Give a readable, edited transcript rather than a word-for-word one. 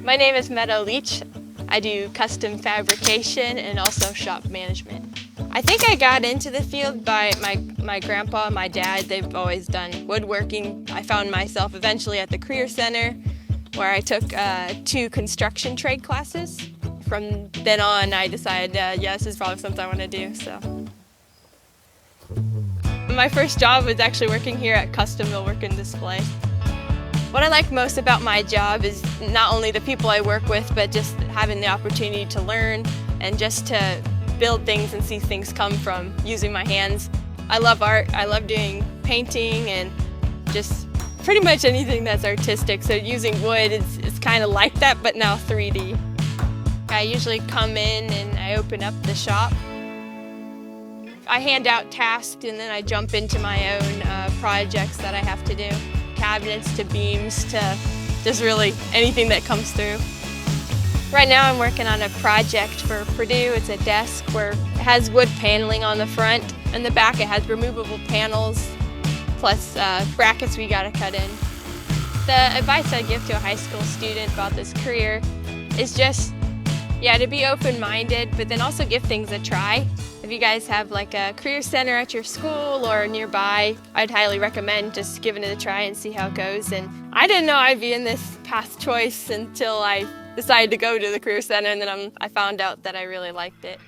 My name is Meadow Leach. I do custom fabrication and also shop management. I think I got into the field by my grandpa and my dad. They've always done woodworking. I found myself eventually at the Career Center where I took 2 construction trade classes. From then on, I decided, yeah, this is probably something I want to do. So, my first job was actually working here at Custom Millwork and Display. What I like most about my job is not only the people I work with, but just having the opportunity to learn and just to build things and see things come from using my hands. I love art. I love doing painting and just pretty much anything that's artistic. So using wood is kind of like that, but now 3D. I usually come in and I open up the shop. I hand out tasks and then I jump into my own projects that I have to do. Cabinets to beams to just really anything that comes through. Right now I'm working on a project for Purdue. It's a desk where it has wood paneling on the front. In the back it has removable panels plus brackets we gotta cut in. The advice I give to a high school student about this career is just, yeah, to be open-minded, but then also give things a try. If you guys have like a career center at your school or nearby, I'd highly recommend just giving it a try and see how it goes. And I didn't know I'd be in this path choice until I decided to go to the career center, and then I found out that I really liked it.